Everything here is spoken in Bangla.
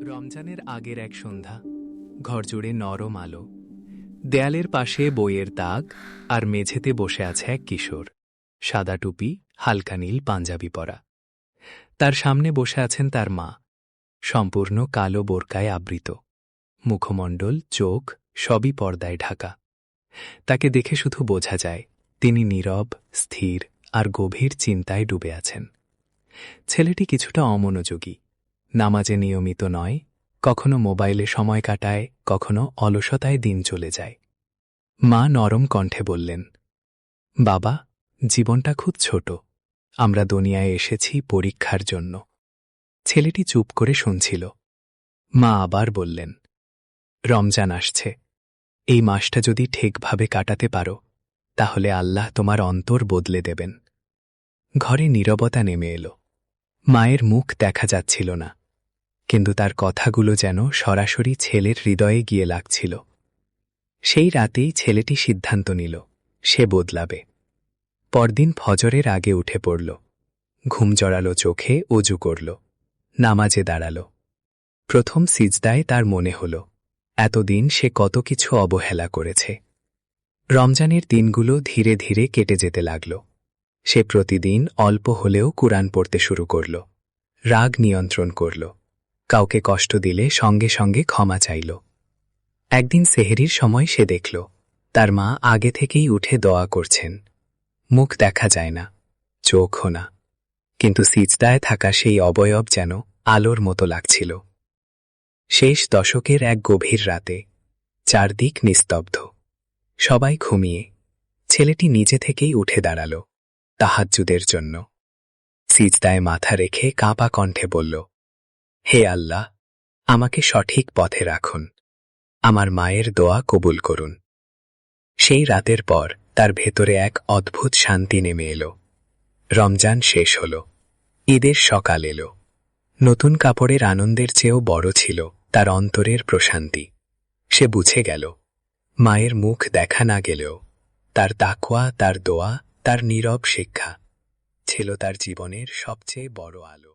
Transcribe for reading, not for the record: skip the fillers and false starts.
রমজানের আগের এক সন্ধ্যা, ঘরজুড়ে নরম আলো, দেয়ালের পাশে বইয়ের তাক, আর মেঝেতে বসে আছে এক কিশোর, সাদা টুপি, হালকা নীল পাঞ্জাবি পরা। তার সামনে বসে আছেন তার মা, সম্পূর্ণ কালো বোরকায় আবৃত, মুখমণ্ডল, চোখ সবই পর্দায় ঢাকা। তাকে দেখে শুধু বোঝা যায় তিনি নীরব, স্থির আর গভীর চিন্তায় ডুবে আছেন। ছেলেটি কিছুটা অমনোযোগী, নামাজে নিয়মিত নয়, কখনো মোবাইলে সময় কাটায়, কখনো অলসতায় দিন চলে যায়। মা নরম কণ্ঠে বললেন, বাবা, জীবনটা খুব ছোট, আমরা দুনিয়ায় এসেছি পরীক্ষার জন্য। ছেলেটি চুপ করে শুনছিল। মা আবার বললেন, রমজান আসছে, এই মাসটা যদি ঠিকভাবে কাটাতে পারো তাহলে আল্লাহ তোমার অন্তর বদলে দেবেন। ঘরে নীরবতা নেমে এলো। মায়ের মুখ দেখা যাচ্ছিল না, কিন্তু তার কথাগুলো যেন সরাসরি ছেলের হৃদয়ে গিয়ে লাগছিল। সেই রাতেই ছেলেটি সিদ্ধান্ত নিল, সে বদলাবে। পরদিন ফজরের আগে উঠে পড়ল, ঘুম জড়ালো চোখে অজু করল, নামাজে দাঁড়াল। প্রথম সিজদায় তার মনে হল এতদিন সে কত কিছু অবহেলা করেছে। রমজানের দিনগুলো ধীরে ধীরে কেটে যেতে লাগল। সে প্রতিদিন অল্প হলেও কুরআন পড়তে শুরু করল, রাগ নিয়ন্ত্রণ করল, কাউকে কষ্ট দিলে সঙ্গে সঙ্গে ক্ষমা চাইল। একদিন সেহরির সময় সে দেখল তার মা আগে থেকেই উঠে দোয়া করছেন। মুখ দেখা যায় না, চোখও না, কিন্তু সিজদায় থাকা সেই অবয়ব যেন আলোর মতো লাগছিল। শেষ দশকের এক গভীর রাতে, চারদিক নিস্তব্ধ, সবাই ঘুমিয়ে, ছেলেটি নিজে থেকেই উঠে দাঁড়াল তাহাজ্জুদের জন্য। সিজদায় মাথা রেখে কাঁপা কণ্ঠে বলল, হে আল্লাহ, আমাকে সঠিক পথে রাখুন, আমার মায়ের দোয়া কবুল করুন। সেই রাতের পর তার ভেতরে এক অদ্ভুত শান্তি নেমে এলো। রমজান শেষ হল, ঈদের সকাল এলো। নতুন কাপড়ের আনন্দের চেয়েও বড় ছিল তার অন্তরের প্রশান্তি। সে বুঝে গেল, মায়ের মুখ দেখা না গেলেও তার তাকওয়া, তার দোয়া, তার নীরব শিক্ষা ছিল তার জীবনের সবচেয়ে বড় আলো।